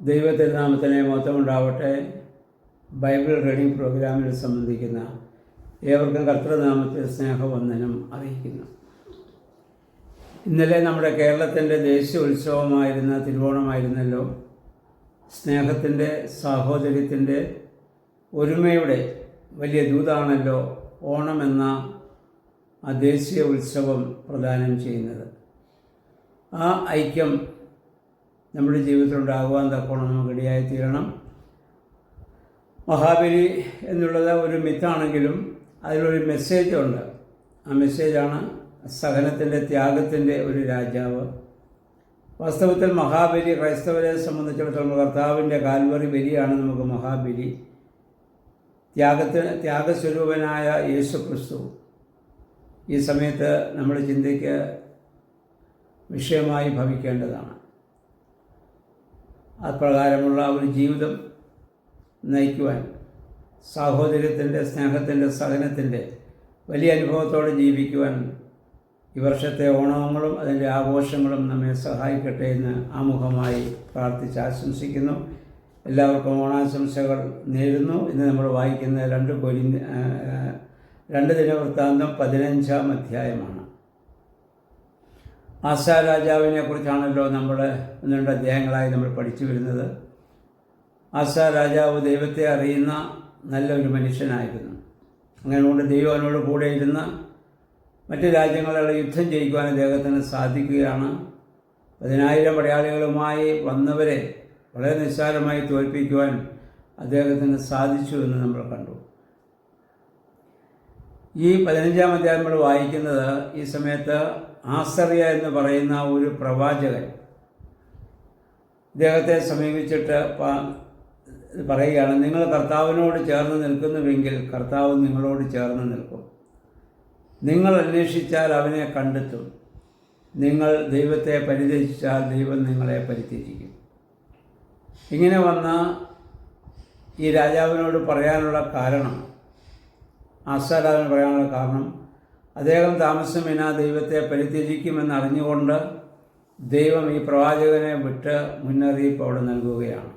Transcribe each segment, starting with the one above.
ദൈവത്തിരുനാമത്തിന് മഹത്വമുണ്ടാവട്ടെ. Bible reading പ്രോഗ്രാമിൽ സംബന്ധിക്കുന്ന ഏവർക്കും കർത്തൃനാമത്തിൽ സ്നേഹവന്ദനം അറിയിക്കുന്നു. ഇന്നലെ നമ്മുടെ കേരളത്തിൻ്റെ ദേശീയ ഉത്സവമായിരുന്ന തിരുവോണമായിരുന്നല്ലോ. സ്നേഹത്തിൻ്റെ, സാഹോദര്യത്തിൻ്റെ, ഒരുമയുടെ വലിയ ദൂതാണല്ലോ ഓണം എന്ന ആ ദേശീയ ഉത്സവം പ്രദാനം ചെയ്യുന്നത്. ആ ഐക്യം നമ്മുടെ ജീവിതത്തിലുണ്ടാകുവാൻ തക്കോണം നമുക്ക് ഇടയായി തീരണം. മഹാബലി എന്നുള്ളത് ഒരു മിത്താണെങ്കിലും അതിലൊരു മെസ്സേജുണ്ട്. ആ മെസ്സേജാണ് സഹനത്തിൻ്റെ, ത്യാഗത്തിൻ്റെ ഒരു രാജാവ്. വാസ്തവത്തിൽ മഹാബലി ക്രൈസ്തവരെ സംബന്ധിച്ചിടത്തോളം കർത്താവിൻ്റെ കാൽവറി ബലിയാണ് നമുക്ക് മഹാബലി. ത്യാഗസ്വരൂപനായ യേശു ക്രിസ്തു ഈ സമയത്ത് നമ്മുടെ ചിന്തയ്ക്ക് വിഷയമായി ഭവിക്കേണ്ടതാണ്. അപ്രകാരമുള്ള ഒരു ജീവിതം നയിക്കുവാൻ, സാഹോദര്യത്തിൻ്റെ, സ്നേഹത്തിൻ്റെ, സഹനത്തിൻ്റെ വലിയ അനുഭവത്തോടെ ജീവിക്കുവാൻ ഈ വർഷത്തെ ഓണങ്ങളും അതിൻ്റെ ആഘോഷങ്ങളും നമ്മെ സഹായിക്കട്ടെ എന്ന് ആമുഖമായി പ്രാർത്ഥിച്ച് ആശംസിക്കുന്നു. എല്ലാവർക്കും ഓണാശംസകൾ നേരുന്നു. ഇന്ന് നമ്മൾ വായിക്കുന്ന 2 ദിനവൃത്താന്തം 15-ാം അധ്യായമാണ്. ആസാ രാജാവിനെ കുറിച്ചാണല്ലോ നമ്മൾ 2 അധ്യായങ്ങളായി നമ്മൾ പഠിച്ചു വരുന്നത്. ആസാ രാജാവ് ദൈവത്തെ അറിയുന്ന നല്ലൊരു മനുഷ്യനായിരുന്നു. അങ്ങനെ ദൈവം അവനോട് കൂടെ ഇരുന്ന് മറ്റ് രാജ്യങ്ങളുടെ യുദ്ധം ജയിക്കുവാൻ അദ്ദേഹത്തിന് സാധിക്കുകയാണ്. 10,000 പടയാളികളുമായി വന്നവരെ വളരെ നിസ്സാരമായി തോൽപ്പിക്കുവാൻ അദ്ദേഹത്തിന് സാധിച്ചു എന്ന് നമ്മൾ കണ്ടു. ഈ 15-ാം അധ്യായം നമ്മൾ വായിക്കുന്നത് ഈ സമയത്ത് ആസറിയ എന്ന് പറയുന്ന ഒരു പ്രവാചകൻ ഇദ്ദേഹത്തെ സമീപിച്ചിട്ട് പറയുകയാണ്, നിങ്ങൾ കർത്താവിനോട് ചേർന്ന് നിൽക്കുന്നുവെങ്കിൽ കർത്താവ് നിങ്ങളോട് ചേർന്ന് നിൽക്കും. നിങ്ങൾ അന്വേഷിച്ചാൽ അവനെ കണ്ടെത്തും. നിങ്ങൾ ദൈവത്തെ പരിത്യജിച്ചാൽ ദൈവം നിങ്ങളെ പരിത്യജിക്കും. ഇങ്ങനെ വന്ന ഈ രാജാവിനോട് പറയാനുള്ള കാരണം, ആസാരാവിന് പറയാനുള്ള കാരണം, അദ്ദേഹം താമസമിന ദൈവത്തെ പരിത്യജിക്കുമെന്ന് അറിഞ്ഞുകൊണ്ട് ദൈവം ഈ പ്രവാചകനെ വിട്ട് മുന്നറിയിപ്പ് അവിടെ നൽകുകയാണ്.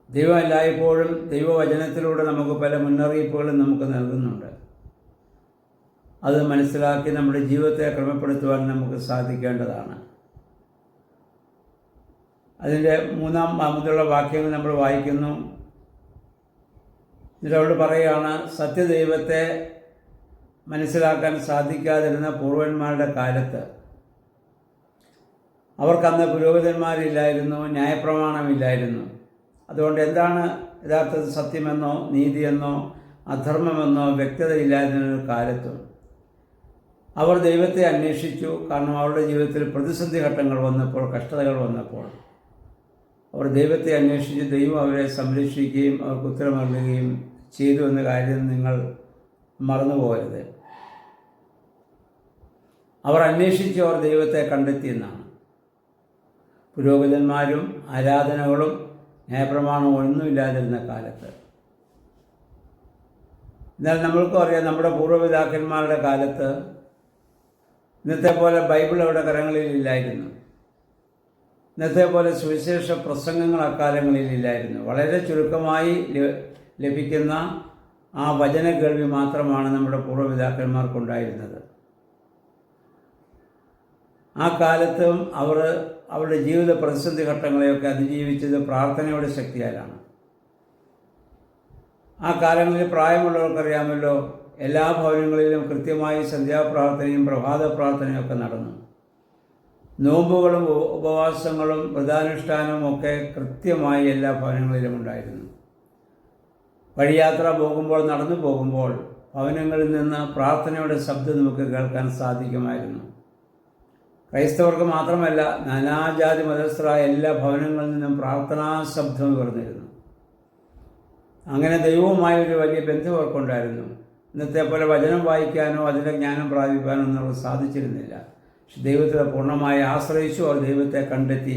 ദൈവം എല്ലായ്പ്പോഴും ദൈവവചനത്തിലൂടെ നമുക്ക് പല മുന്നറിയിപ്പുകളും നമുക്ക് നൽകുന്നുണ്ട്. അത് മനസ്സിലാക്കി നമ്മുടെ ജീവിതത്തെ ക്രമപ്പെടുത്തുവാൻ നമുക്ക് സാധിക്കേണ്ടതാണ്. അതിൻ്റെ 3-ാം മുതലുള്ള വാക്യങ്ങൾ നമ്മൾ വായിക്കുന്നു. ഇതിലവിടെ പറയുകയാണ്, സത്യദൈവത്തെ മനസ്സിലാക്കാൻ സാധിക്കാതിരുന്ന പൂർവന്മാരുടെ കാലത്ത് അവർക്കന്ന് പുരോഹിതന്മാരില്ലായിരുന്നു, ന്യായപ്രമാണമില്ലായിരുന്നു. അതുകൊണ്ട് എന്താണ് യഥാർത്ഥത്തിൽ സത്യമെന്നോ നീതിയെന്നോ അധർമ്മമെന്നോ വ്യക്തതയില്ലാതിരുന്ന കാലത്തും അവർ ദൈവത്തെ അന്വേഷിച്ചു. കാരണം അവരുടെ ജീവിതത്തിൽ പ്രതിസന്ധി ഘട്ടങ്ങൾ വന്നപ്പോൾ, കഷ്ടതകൾ വന്നപ്പോൾ അവർ ദൈവത്തെ അന്വേഷിച്ച് ദൈവം അവരെ സംരക്ഷിക്കുകയും അവർക്ക് ഉത്തരമരുളുകയും ചെയ്തു എന്ന കാര്യം നിങ്ങൾ മറന്നുപോകരുത്. അവർ അന്വേഷിച്ച് അവർ ദൈവത്തെ കണ്ടെത്തിയെന്നാണ്. പുരോഹിതന്മാരും ആരാധനകളും ന്യായപ്രമാണവും ഒന്നുമില്ലാതിരുന്ന കാലത്ത്. എന്നാൽ നമ്മൾക്കും അറിയാം, നമ്മുടെ പൂർവ്വപിതാക്കന്മാരുടെ കാലത്ത് ഇന്നത്തെ പോലെ ബൈബിൾ അവരുടെ കരങ്ങളിൽ ഇല്ലായിരുന്നു. ഇന്നത്തെ പോലെ സുവിശേഷ പ്രസംഗങ്ങൾ അക്കാലങ്ങളിൽ ഇല്ലായിരുന്നു. വളരെ ചുരുക്കമായി ലഭിക്കുന്ന ആ വചന കേൾവി മാത്രമാണ് നമ്മുടെ പൂർവ്വപിതാക്കന്മാർക്കുണ്ടായിരുന്നത്. ആ കാലത്തും അവർ അവരുടെ ജീവിത പ്രതിസന്ധി ഘട്ടങ്ങളെയൊക്കെ അതിജീവിച്ചത് പ്രാർത്ഥനയുടെ ശക്തിയാലാണ്. ആ കാലങ്ങളിൽ പ്രായമുള്ളവർക്കറിയാമല്ലോ, എല്ലാ ഭവനങ്ങളിലും കൃത്യമായി സന്ധ്യാപ്രാർത്ഥനയും പ്രഭാത പ്രാർത്ഥനയും ഒക്കെ നടന്നു. നോമ്പുകളും ഉപവാസങ്ങളും വ്രതാനുഷ്ഠാനവും ഒക്കെ കൃത്യമായി എല്ലാ ഭവനങ്ങളിലും ഉണ്ടായിരുന്നു. വഴിയാത്ര പോകുമ്പോൾ, നടന്നു പോകുമ്പോൾ ഭവനങ്ങളിൽ നിന്ന് പ്രാർത്ഥനയുടെ ശബ്ദം നമുക്ക് കേൾക്കാൻ സാധിക്കുമായിരുന്നു. ക്രൈസ്തവർക്ക് മാത്രമല്ല, നാനാജാതി മതസ്ഥരായ എല്ലാ ഭവനങ്ങളിൽ നിന്നും പ്രാർത്ഥനാ ശബ്ദം ഉയർന്നിരുന്നു. അങ്ങനെ ദൈവവുമായൊരു വലിയ ബന്ധം അവർക്കുണ്ടായിരുന്നു. ഇന്നത്തെ പോലെ വചനം വായിക്കാനോ അതിൻ്റെ ജ്ഞാനം പ്രാപിക്കാനോ ഒന്നും അവർക്ക് സാധിച്ചിരുന്നില്ല. പക്ഷെ ദൈവത്തെ പൂർണ്ണമായി ആശ്രയിച്ചു. അവർ ദൈവത്തെ കണ്ടെത്തി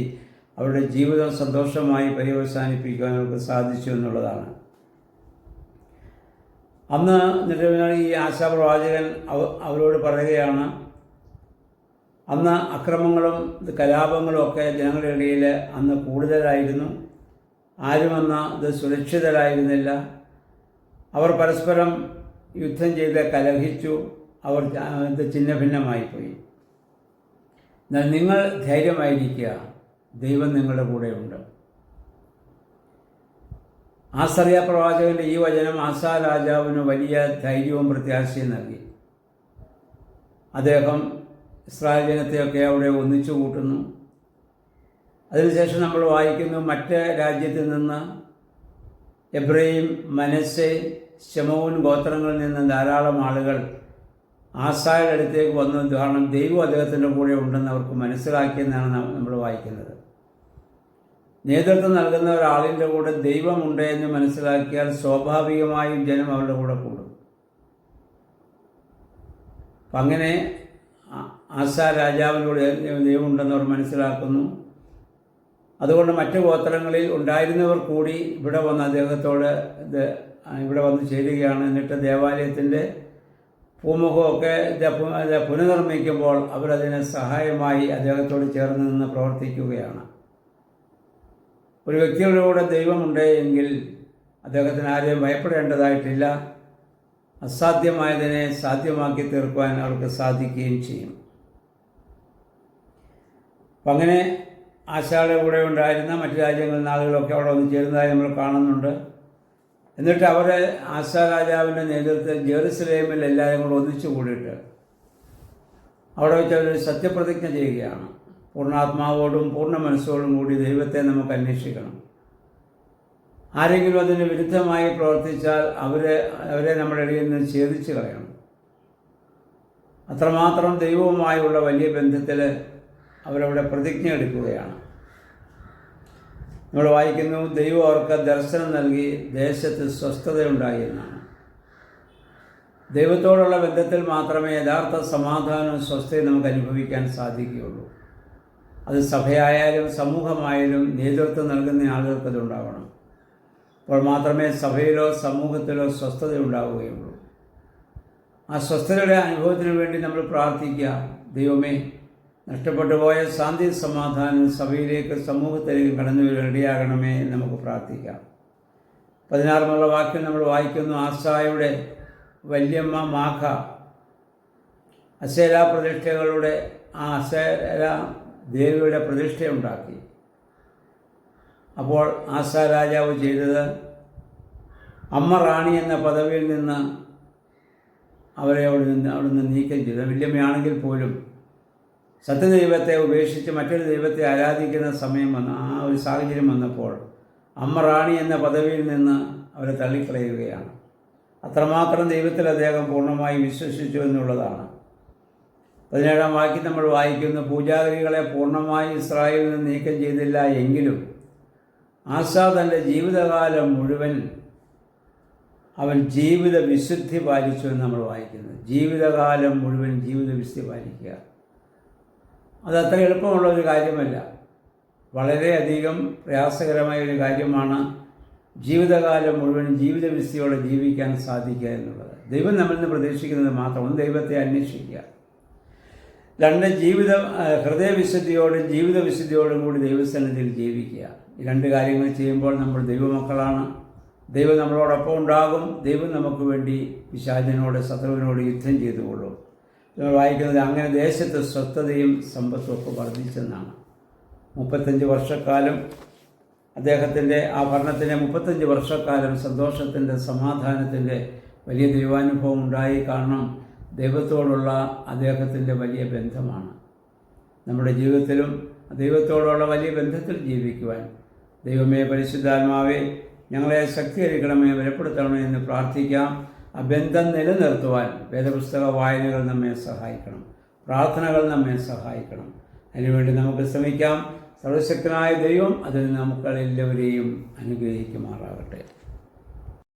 അവരുടെ ജീവിതം സന്തോഷമായി പര്യവസാനിപ്പിക്കുവാൻ അവർക്ക് സാധിച്ചു എന്നുള്ളതാണ്. അന്ന് എന്നിട്ട് ഈ ആശാപ്രവാചകൻ അവരോട് പറയുകയാണ്, അന്ന് അക്രമങ്ങളും കലാപങ്ങളും ഒക്കെ ജനങ്ങളുടെ ഇടയിൽ അന്ന് കൂടുതലായിരുന്നു. ആരും അന്ന് ഇത് സുരക്ഷിതരായിരുന്നില്ല. അവർ പരസ്പരം യുദ്ധം ചെയ്ത് കലഹിച്ചു. അവർ ഇത് ഛിന്ന ഭിന്നമായിപ്പോയി. എന്നാൽ നിങ്ങൾ ധൈര്യമായിരിക്കുക, ദൈവം നിങ്ങളുടെ കൂടെയുണ്ട്. ആസറിയ പ്രവാചകൻ്റെ ഈ വചനം ആസാ രാജാവിന് വലിയ ധൈര്യവും പ്രത്യാശയും നൽകി. അദ്ദേഹം ഇസ്രായേൽ ജനത്തെയൊക്കെ അവിടെ ഒന്നിച്ചു കൂട്ടുന്നു. അതിനുശേഷം നമ്മൾ വായിക്കുന്നു, മറ്റ് രാജ്യത്തിൽ നിന്ന് എബ്രയീം, മനശ്ശെ, ശെമോൻ ഗോത്രങ്ങളിൽ നിന്ന് ധാരാളം ആളുകൾ ആസായുടെ അടുത്തേക്ക് വന്നു. കാരണം ദൈവം അദ്ദേഹത്തിൻ്റെ കൂടെ ഉണ്ടെന്ന് അവർക്ക് മനസ്സിലാക്കിയെന്നാണ് നമ്മൾ വായിക്കുന്നത്. നേതൃത്വം നൽകുന്ന ഒരാളിൻ്റെ കൂടെ ദൈവമുണ്ട് എന്ന് മനസ്സിലാക്കിയാൽ സ്വാഭാവികമായും ജനം അവരുടെ കൂടെ കൂടും. അപ്പം അങ്ങനെ ആസാ രാജാവിനോട് ദൈവമുണ്ടെന്ന് അവർ മനസ്സിലാക്കുന്നു. അതുകൊണ്ട് മറ്റു ഗോത്രങ്ങളിൽ ഉണ്ടായിരുന്നവർ കൂടി ഇവിടെ വന്ന് അദ്ദേഹത്തോട് ഇവിടെ വന്ന് ചേരുകയാണ്. എന്നിട്ട് ദേവാലയത്തിൻ്റെ പൂമുഖമൊക്കെ പുനർനിർമ്മിക്കുമ്പോൾ അവരതിന് സഹായമായി അദ്ദേഹത്തോട് ചേർന്ന് നിന്ന് പ്രവർത്തിക്കുകയാണ്. ഒരു വ്യക്തിയുടെ കൂടെ ദൈവമുണ്ട് എങ്കിൽ അദ്ദേഹത്തിന് ആരെയും ഭയപ്പെടേണ്ടതായിട്ടില്ല. അസാധ്യമായതിനെ സാധ്യമാക്കി തീർക്കുവാൻ അവർക്ക് സാധിക്കുകയും ചെയ്യും. അപ്പം അങ്ങനെ ആശായുടെ കൂടെ ഉണ്ടായിരുന്ന മറ്റു രാജ്യങ്ങളിൽ നിന്ന് ആളുകളൊക്കെ അവിടെ വന്ന് ചേരുന്നതായി നമ്മൾ കാണുന്നുണ്ട്. എന്നിട്ട് അവർ ആസാ രാജാവിൻ്റെ നേതൃത്വത്തിൽ ജെറുസലേമിൽ എല്ലാവരും കൂടെ ഒന്നിച്ചു കൂടിയിട്ട് അവിടെ വെച്ച് അവർ സത്യപ്രതിജ്ഞ ചെയ്യുകയാണ്. പൂർണ്ണാത്മാവോടും പൂർണ്ണ മനസ്സോടും കൂടി ദൈവത്തെ നമുക്ക് അന്വേഷിക്കണം. ആരെങ്കിലും അതിന് വിരുദ്ധമായി പ്രവർത്തിച്ചാൽ അവരെ നമ്മുടെ ഇടയിൽ നിന്ന് ഛേദിച്ച് കളയണം. അത്രമാത്രം ദൈവവുമായുള്ള വലിയ ബന്ധത്തിൽ അവരവിടെ പ്രതിജ്ഞ എടുക്കുകയാണ്. നമ്മൾ വായിക്കുന്നു, ദൈവം അവർക്ക് ദർശനം നൽകി ദേശത്ത് സ്വസ്ഥതയുണ്ടായി എന്നാണ്. ദൈവത്തോടുള്ള ബന്ധത്തിൽ മാത്രമേ യഥാർത്ഥ സമാധാനവും സ്വസ്ഥതയും നമുക്ക് അനുഭവിക്കാൻ സാധിക്കുകയുള്ളൂ. അത് സഭയായാലും സമൂഹമായാലും നേതൃത്വം നൽകുന്ന ആളുകൾക്കതുണ്ടാവണം. അപ്പോൾ മാത്രമേ സഭയിലോ സമൂഹത്തിലോ സ്വസ്ഥത ഉണ്ടാവുകയുള്ളൂ. ആ സ്വസ്ഥതയുടെ അനുഭവത്തിന് വേണ്ടി നമ്മൾ പ്രാർത്ഥിക്കുക. ദൈവമേ, നഷ്ടപ്പെട്ടു പോയ ശാന്തി സമാധാനം സഭയിലേക്ക് സമൂഹത്തിലേക്ക് കടന്നു വരാൻ ഇടയാകണമേ എന്ന് നമുക്ക് പ്രാർത്ഥിക്കാം. 16 വാക്യം നമ്മൾ വായിക്കുന്നു, ആസായുടെ വല്യമ്മ മാഖ അസേര പ്രതിഷ്ഠകളുടെ അസേര ദേവിയുടെ പ്രതിഷ്ഠയുണ്ടാക്കി. അപ്പോൾ ആസാ രാജാവ് ചെയ്തത്, അമ്മ റാണി എന്ന പദവിയിൽ നിന്ന് അവരെ അവിടുന്ന് നീക്കം ചെയ്തു. വല്യമ്മയാണെങ്കിൽ പോലും സത്യദൈവത്തെ ഉപേക്ഷിച്ച് മറ്റൊരു ദൈവത്തെ ആരാധിക്കുന്ന സമയം വന്ന ആ ഒരു സാഹചര്യം വന്നപ്പോൾ അമ്മ റാണി എന്ന പദവിയിൽ നിന്ന് അവരെ തള്ളിക്കളയുകയാണ്. അത്രമാത്രം ദൈവത്തിൽ അദ്ദേഹം പൂർണ്ണമായി വിശ്വസിച്ചു എന്നുള്ളതാണ്. 17 വാക്യം നമ്മൾ വായിക്കുന്നു, പൂജാരികളെ പൂർണ്ണമായി ഇസ്രായേലിൽ നിന്ന് നീക്കം ചെയ്തില്ല എങ്കിലും ആസാ തൻ്റെ ജീവിതകാലം മുഴുവൻ അവൻ ജീവിത വിശുദ്ധി പാലിച്ചു എന്ന് നമ്മൾ വായിക്കുന്നത്. ജീവിതകാലം മുഴുവൻ ജീവിത വിശുദ്ധി പാലിക്കുക, അത് അത്ര എളുപ്പമുള്ള ഒരു കാര്യമല്ല. വളരെയധികം പ്രയാസകരമായ ഒരു കാര്യമാണ് ജീവിതകാലം മുഴുവൻ ജീവിത വിശുദ്ധിയോടെ ജീവിക്കാൻ സാധിക്കുക എന്നുള്ളത്. ദൈവം നമ്മളിൽ നിന്ന് പ്രതീക്ഷിക്കുന്നത് മാത്രം ദൈവത്തെ അന്വേഷിക്കുക. 2 ഹൃദയവിശുദ്ധിയോടും ജീവിത വിശുദ്ധിയോടും കൂടി ദൈവസന്നിധിയിൽ ജീവിക്കുക. ഈ 2 കാര്യങ്ങൾ ചെയ്യുമ്പോൾ നമ്മൾ ദൈവമക്കളാണ്. ദൈവം നമ്മളോടൊപ്പം ഉണ്ടാകും. ദൈവം നമുക്ക് വേണ്ടി പിശാചിനോട് ശത്രുവിനോട് യുദ്ധം ചെയ്തുകൊള്ളും. നമ്മൾ വായിക്കുന്നത്, അങ്ങനെ ദേശത്ത് സ്വസ്ഥതയും സമ്പത്തും ഒക്കെ വർദ്ധിച്ചെന്നാണ്. 35 വർഷക്കാലം അദ്ദേഹത്തിൻ്റെ ആ ഭരണത്തിൻ്റെ 35 വർഷക്കാലം സന്തോഷത്തിൻ്റെ സമാധാനത്തിൻ്റെ വലിയ ദൈവാനുഭവം ഉണ്ടായി. കാരണം ദൈവത്തോടുള്ള അദ്ദേഹത്തിൻ്റെ വലിയ ബന്ധമാണ്. നമ്മുടെ ജീവിതത്തിലും ദൈവത്തോടുള്ള വലിയ ബന്ധത്തിൽ ജീവിക്കുവാൻ ദൈവമേ, പരിശുദ്ധാത്മാവേ, ഞങ്ങളെ ശക്തീകരിക്കണമേ, ബലപ്പെടുത്തണമേ എന്ന് പ്രാർത്ഥിക്കാം. ആ ബന്ധം നിലനിർത്തുവാൻ വേദപുസ്തക വായനകൾ നമ്മെ സഹായിക്കണം, പ്രാർത്ഥനകൾ നമ്മെ സഹായിക്കണം. അതിനുവേണ്ടി നമുക്ക് ശ്രമിക്കാം. സർവശക്തനായ ദൈവം അതിന് നമുക്കെല്ലാവരെയും അനുഗ്രഹിക്കുമാറാകട്ടെ.